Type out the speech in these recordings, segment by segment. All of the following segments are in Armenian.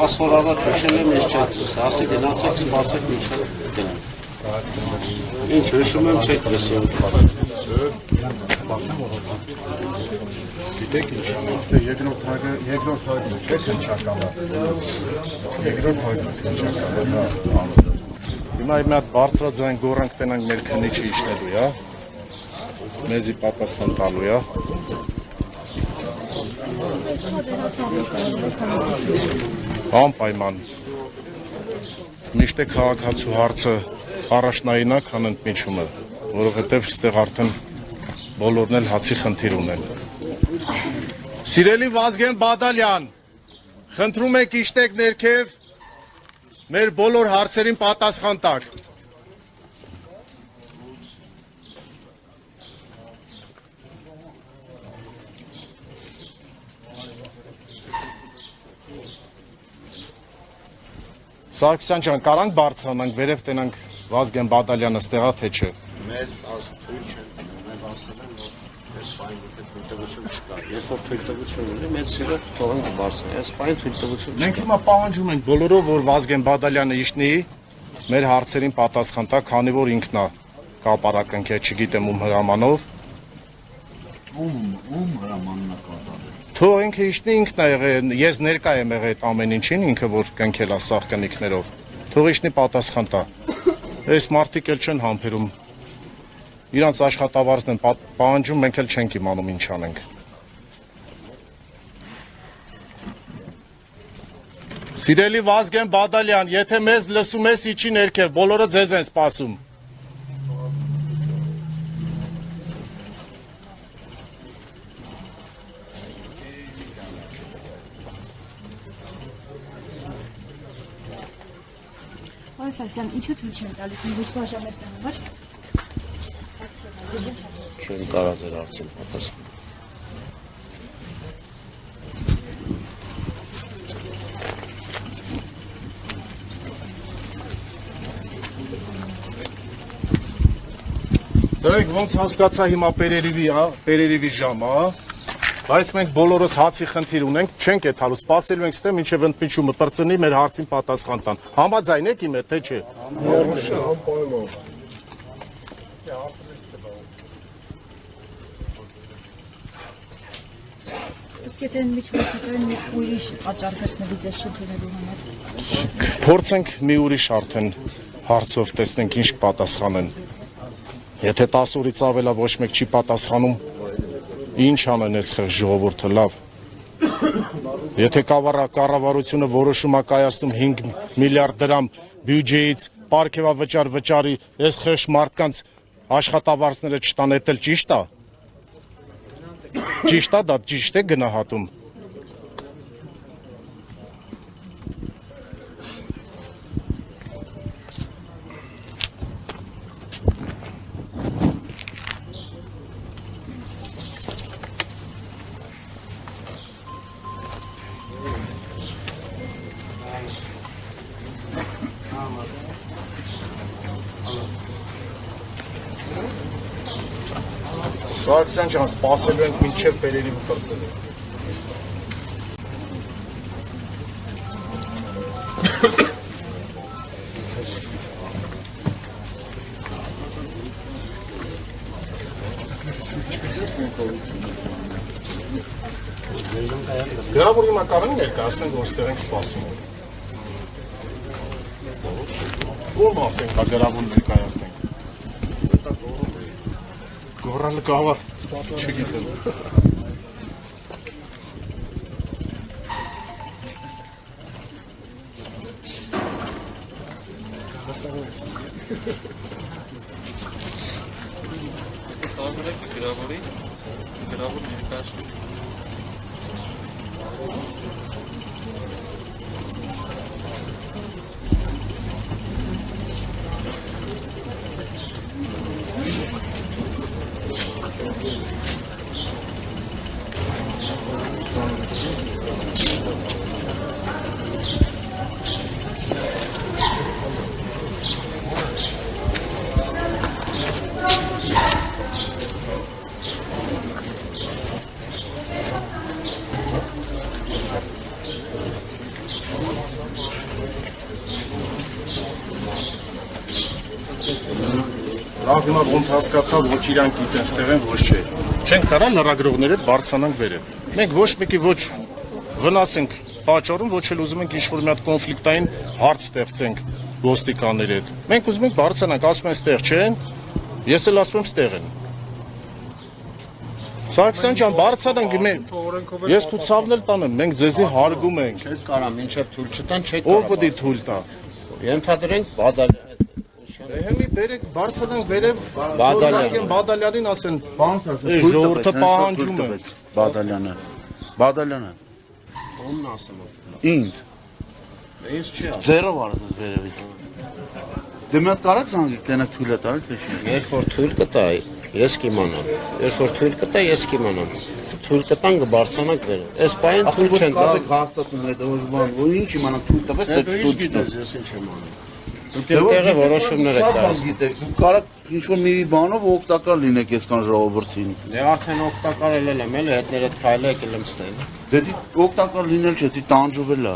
Ասորավա ճուշել եմ ես չեք լսի, ասի գնացեք սպասեք մինչև գնանք։ Ինչ հիշում եմ չեք լսի եմ սպասեք։ Գիտեք ինչ, երկրորդ հայգն չեք հնչակալա։ Երկրորդ հայգն հնչակալա։ Հիմա մի հատ բարձրաձայն գոռանք տենանք մեր քնիչը իջնելու, հա։ Մեզի պատասխան տալու, հա։ Անպայման։ Միշտ է քաղաքացու հարցը առաջնային է, քան ընդմիջումը, որովհետև այստեղ արդեն բոլորն էլ հացի խնդիր ունեն։ Սիրելի Վազգեն Բադալյան, խնդրում եք իջտեք ներքև, մեր բոլոր հարցերին պատասխան տաք։ Սարգսյան ջան, կարանք բարձրանանք, վերև տենանք Վազգեն Բադալյանը ստեղա թե չէ։ Մեզ թույլ չեն տնում, մեզ ասել են, որ այս պայն թույլտվություն չկա։ Երբ որ թույլտվություն ունի, մեծ սիրը թողենք բարձրան, այս պայն թույլտվություն չկա։ Մենք հիմա պահանջում ենք բոլորով, որ Վազգեն Բադալյանը իջնի, մեր հարցերին պատասխան տա, քանի որ ինքն է կապարակնքե, չգիտեմ ում հրամանով։ Ում հրամանն է կատարել։ Թող ինքը իջնի, ինքն է եղել, ես ներկա եմ եղել այդ ամեն ինչին, ինքը որ կնքել է սաղ կնիքներով։ Թող իջնի պատասխան տա։ Այս մարդիկ էլ չեն համբերում։ Իրանց աշխատավարձն են պահանջում, մենք էլ չենք իմանում ինչ անենք։ Սիրելի Վազգեն Բադալյան, եթե մեզ լսում ես իջի ներքև, բոլորը ձեզ են սպասում։ Սարգսյան, ինչու թույլ չեն տալիս ոչ բաժանետն համար։ Չեմ կարող ձեր հարցին պատասխան։ Դեք ոնց հասկացա հիմա Պերերիվի ժամը, հա։ Բայց մենք բոլորս հացի խնդիր ունենք, չենք եթալու, սպասելու ենք ստե մինչև ընդմիջումը պրծնի մեր հարցին պատասխան տան։ Համաձայն եք իմ հետ, թե չէ։ Իսկ եթե միջոցակայում մի ուրիշ պատճառ գտնվի ձեզ շփվելու համար։ Փորձենք մի ուրիշ արդեն հարցով տեսնենք ինչ կպատասխանեն։ Եթե 10 օրից ավելա ոչ մեկ չի պատասխանում, ինչ անեն այս խեղճ ժողովուրդը լավ։ Եթե կառավարությունը որոշում է կայացնում 5 միլիարդ դրամ բյուջեից պարգևավճար վճարի, այս խեղճ մարդկանց աշխատավարձները չտան, դա էլ ճիշտ է։ Ճիշտ է, դա ճիշտ է գնահատում։ Սարգսյան ջան, սպասելու ենք մինչև Պերերիվը պրծելու։ Գրավոր հիմա կարան ներկայացնենք, որ ստեղ ենք սպասում ենք։ Ո՞մ ասենք, հա գրավոր ներկայացնենք։ Գորալը կավար, չգիտեմ։ Գրավոր ներկայացնում։ հիմա ոնց հասկացա, ոչ իրանք գիտեն ստեղ են, ոչ չէ։ Չենք կարա լրագրողները բարձրանանք վերև։ Մենք ոչ մեկի ոչ վնաս ենք պատճառում, ոչ էլ ուզում ենք ինչ-որ մի հատ կոնֆլիկտային հարց ստեղծենք ոստիկանների հետ։ Մենք ուզում ենք բարձրանանք, ասում են ստեղ չեն, ես էլ ասում եմ ստեղ են։ Սարգսյան ջան, բարձրանանք, ես քո ցավն էլ տանեմ, մենք ձեզի հարգում ենք։ Չեք կարա մինչև թույլ չտան, չեք Ով պետք է թույլ տա։ Ենթադրենք Բադալյան։ Հիմի բերեք բարձրանանք վերև Բադալյան։ Բադալյանին ասեն, ժողովուրդը պահանջում է։ Բադալյանը։ Ո՞մն ասեմ։ Ինձ։ Ես չի ասում։ Ձերով արած վերևից։ Դե մի հատ կարած անգիր տենակ թույլ է տալ, թե չի։ Երբ որ թույլ կտա, ես կիմանամ։ Երբ որ թույլ կտա, ես կիմանամ։ Թույլ կտան կբարձրանանք վերև։ Այս պայն թույլ չեն տա։ Հաստատում է, որ բան, որ ինչ իմանամ թույլ տվեց, Դե թե դու ինչ թույլ չտա։ գիտես, ես ինչ եմ անում։ Դուք այդտեղը որոշումներ եք կայացնում։ Դու կարաք ինչ-որ մի բանով օգտակար լինեք այսքան ժողովրդին։ Դե արդեն օգտակար եմ էլի, հետներդ քայլը եկել եմ ստել։ Դե դի օգտակար լինել չէ, դի տանջվել է։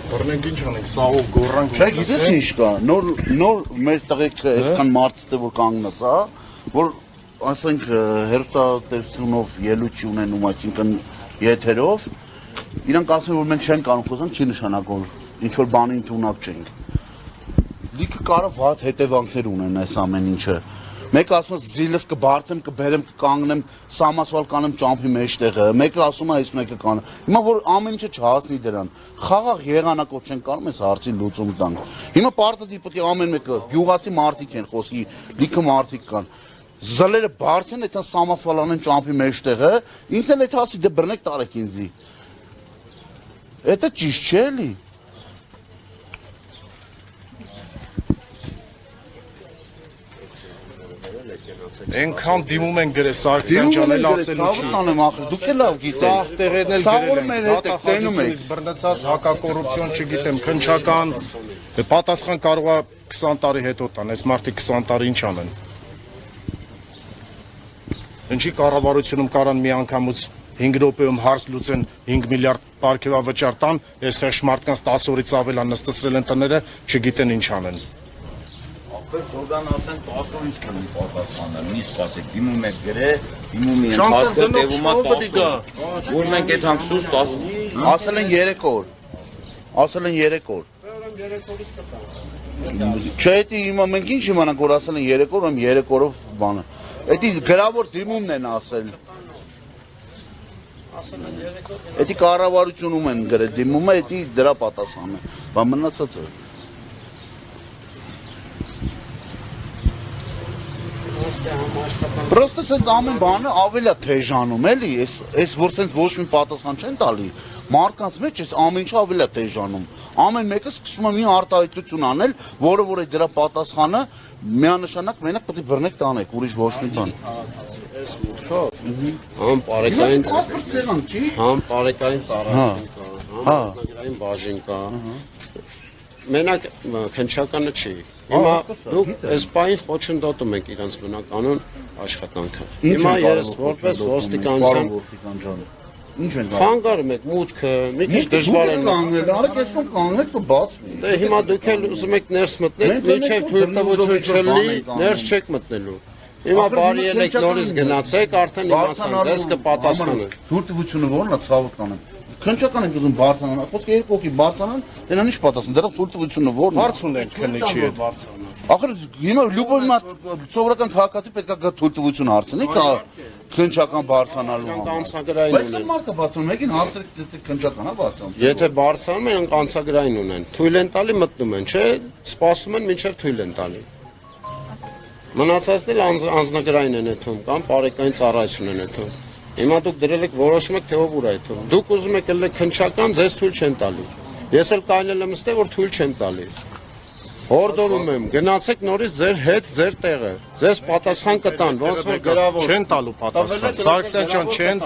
Բռնենք ինչ անենք, սաղով գոռանք։ Չէ, գիտես ինչ կա, նոր մեր տղեկը այսքան մարդը որ կանգնած է, որ ասենք հերթատեսությունով ելույթ ունենում, այսինքն եթերով, իրանք ասում են որ մենք չենք կարող խոսանք, չի նշանակում ինչ որ բանի ընդունակ չենք։ Լիքը կարող վատ հետևանքներ ունեն այս ամեն ինչը։ Մեկը ասում է զիլս կբարձեմ, կբերեմ, կկանգնեմ, սամասվալ կանեմ ճամփի մեջտեղը։ Մեկը ասում է այս մեկը կանը։ Հիմա որ ամեն ինչը չհասնի դրան, խաղաղ եղանակով չեն կարող այս հարցի լուծում տանք։ Հիմա պարտադիր պետք է ամեն մեկը գյուղացի մարդիկ են խոսքի, լիքը մարդիկ կան։ Զլերը բարձեն, այդքան սամասվալ անեն ճամփի մեջտեղը, ինքն էլ այդ հասի դե բռնեք տարեք ինձի։ Դա ճիշտ չէ էլի։ Այնքան դիմում են գրել Սարգսյան ջան էլ ասելու չի։ Տանեմ ախր, դուք էլ լավ գիտեք։ Սաղ տեղերն էլ Սաղոր գրել մեր են, հետ եք տենում եք։ բռնցած հակակոռուպցիոն, չգիտեմ, քնչական, պատասխան կարող է 20 տարի հետո տան, այս մարդիկ 20 տարի ինչ անեն։ Ինչի կառավարությունում կարան մի անգամուց 5 րոպեում հարց լուծեն 5 միլիարդ պարգևավճար տան, այս խեղճ մարդկանց 10 օրից ավել են նստեցրել են տները, չգիտեն ինչ անեն։ Որգան ասեն 10 օրից կնի պատասխանը, մի սպասեք, դիմում եք գրե, դիմում են հասկը տևում է 10 օր, որ մենք այդ հանգսուս 10 Ասել են 3 օր։ Ասել են 3 օր։ Չէ, դա հիմա մենք ինչ իմանանք, որ ասել են 3 օր, 3 օրով բանը։ Դա գրավոր դիմումն են ասել։ Դա կառավարությունում են գրել դիմումը, դա դրա պատասխանը։ Բան մնացած է։ Պրոստը սենց ամեն բանը ավելի է թեժանում, էլի, այս որ սենց ոչ մի պատասխան չեն տալի, մարդկանց մեջ այս ամեն ինչը ավելի է թեժանում, ամեն մեկը սկսում է մի արտահայտություն անել, որը որ այդ դրա պատասխանը միանշանակ մենակ պետք է բռնեք տանեք, ուրիշ ոչ մի բան։ Համ պարեկային Ցեղան չի։ Համ պարեկային ծառայություն կա, համ ազգային բաժին կա։ Մենակ քնչականը չի։ Հիմա դուք այս պայն խոչընդոտում եք իրենց բնականոն աշխատանքը։ Հիմա ես որպես ոստիկանության Ինչ են խանգարում եք մուտքը, մի քիչ դժվար է։ կանգնել, արեք այսքան կանգնեք ու բացվի։ Դե հիմա դուք էլ ուզում եք ներս մտնեք, մինչև թույլտվություն չլինի, ներս չեք մտնելու։ Հիմա բարի ելեք նորից գնացեք, արդեն իմացան, ձեզ կպատասխանեն։ Թույլտվությունը ո՞րն է ցավոք կանեն։ Քնչական են ուզում բարձրանան, խոսքը երկու հոգի բարձրանան, դրանից ինչ պատասխան, դրա թույլտվությունը ո՞րն է։ Հարց ունենք քննիչի հետ։ Ախր հիմա լուբոյ սովորական քաղաքացի պետք է գա թույլտվություն հարցնի, կա քնչական բարձրանալու համար։ Անցագրային Բայց ունեն։ մարդը բարձրանում եկին հարցրեք քնչական է բարձրանում։ Եթե բարձրանում են, անցագրային ունեն։ Թույլ են տալի մտնում են, չէ՞, սպասում են մինչև թույլ են տալի։ Մնացածն էլ անձնագրային են եթում կամ պարեկային ծառայություն են եթում։ Հիմա դուք դրել եք որոշում եք թե ով ուր է եթում։ Դուք ուզում եք ելեք քնչական, ձեզ թույլ չեն տալի։ Ես էլ կանել եմ ստե որ թույլ չեմ տալի։ Հորդորում եմ, գնացեք նորից ձեր հետ ձեր տեղը։ Ձեզ պատասխան կտան, ոնց որ գրավոր։ Չեն տալու պատասխան։ Սարգսյան ջան, չեն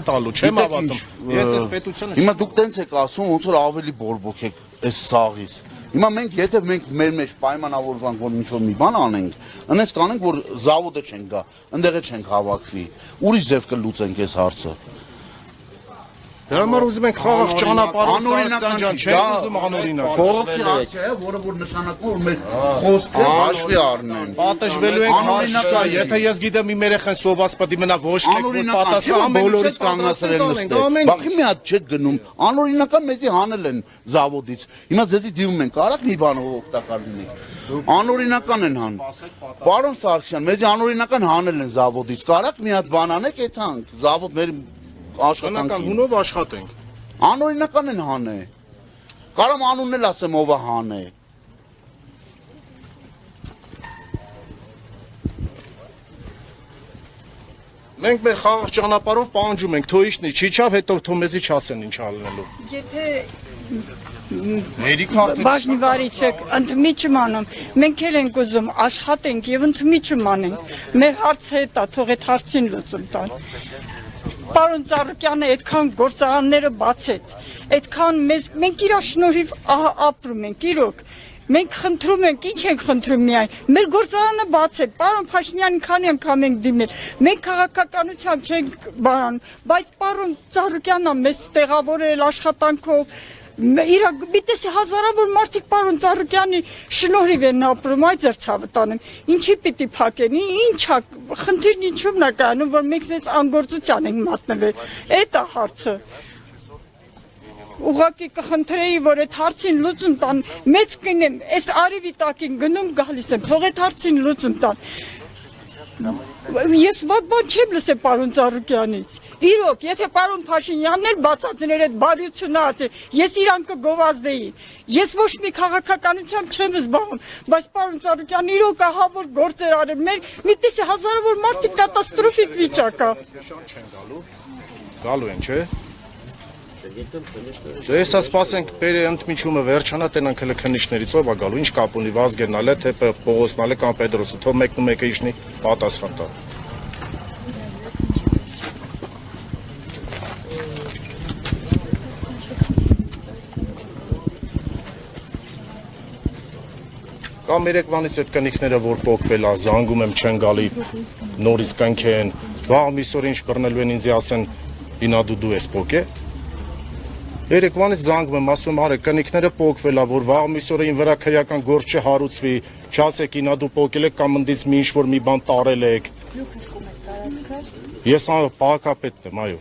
տալու, չեմ հավատում։ Ես այս պետությանը Հիմա դուք տենց եք ասում, ոնց որ ավելի բորբոք եք այս սաղից։ Հիմա մենք եթե մենք մեր մեջ պայմանավորվանք, որ ինչ-որ մի բան անենք, այնպես կանենք, որ զավոդը չենք գա, ընդեղը չենք հավաքվի, ուրիշ ձև կլուծենք այս հարցը։ Դրա համար ուզում ենք խաղաղ ճանապարհով Սարգսյան ջան, չենք ուզում անօրինակ։ Կողոքի հարցը է, որը որ նշանակում որ մեր խոսքը հաշվի առնեն։ Պատժվելու ենք հարշկա, եթե ես գիտեմ իմ երեխան սոված պետք մնա ոչ մեկ որ պատասխան բոլորից կանգնացրել նստել։ Բախի մի հատ չեք գնում, անօրինական մեզի հանել են զավոդից։ Հիմա ձեզի դիմում են, կարաք մի բանով օգտակար լինի։ Անօրինական են հան։ Պարոն Սարգսյան, մեզի անօրինական հանել են զավոդից։ Կարաք մի հատ բան անեք, եթանք զավոդ մեր աշխատանքին հունով աշխատենք։ Անօրինական են հանե։ Կարամ անունն էլ ասեմ ով է հանե։ Մենք մեր խաղաղ ճանապարհով պահանջում ենք, թող իշնի, չիչավ հետո թող մեզի չասեն ինչ ալնելու։ Եթե Բաժնի վարիչեք, ընդմիջում անում, մենք էլ ենք ուզում աշխատենք և ընդմիջում անենք, մեր հարցը հետ է, թող այդ հարցին լուծում տան։ Պարոն Ծառուկյանը այդքան գործարանները բացեց, այդքան մենք իրա շնորհիվ ապրում ենք, իրոք, մենք խնդրում ենք, ինչ ենք խնդրում միայն, մեր գործարանը բաց է, պարոն Փաշինյանի քանի անգամ ենք դիմել, մենք քաղաքականությամբ չենք բանանում, բայց պարոն Ծառուկյանն է մեզ տեղավորել աշխատանքով, Միտեսի հազարավոր մարդիկ պարոն Ծառուկյանի շնորհիվ են ապրում, այդ ձեր ցավը տանեմ, ինչի պիտի փակեն, ինչա, խնդիրն ինչու՞մն է կայանում, որ մենք զենց անգործության ենք մատնվել, այդ է հարցը։ Ուղղակի կխնդրեի, որ այդ հարցին լուծում տան, մեծ կինեմ, այս արևի տակին գնում գալիս եմ, թող այդ հարցին լուծում տան։ Ես ված բան չեմ լսել պարոն Ծառուկյանից։ Իրոք, եթե պարոն Փաշինյանն էր բացածներ այդ բարյությունը ասել, ես իրան կգովազդեի։ Ես ոչ մի քաղաքականությամբ չեմ զբաղվում, բայց պարոն Ծառուկյան իրոք ահա որ գործեր արել, մեր միտեսի հազարավոր մարդիկ կատաստրոֆիկ վիճակ է։ Գալու են, չէ՞։ Դե հեսա սպասենք բերի ընդմիջումը վերջանա, տենանք հələ քննիչներից ով է գալու, ինչ կապ ունի Վազգենն է, թե Պողոսն է, կամ Պետրոսը, թող մեկն ու մեկը իշնի պատասխան տա։ Կամ երեկվանից այդ կնիքները որ փոկվել է, զանգում եմ չեն գալի, նորից կնքեն, վաղ միսօր ինչ բռնելու են ինձ ասեն, ինա դու ես փոկե։ Երեկվանից զանգում եմ, ասում եմ, արեք, կնիքները փոկվել է, որ վաղ միսօրին վրա քրեական գործ չհարուցվի, չասեք, ինա դու փոկել եք կամ ընդից մի ինչ-որ մի բան տարել եք։ Ես պահակապետն եմ, այո։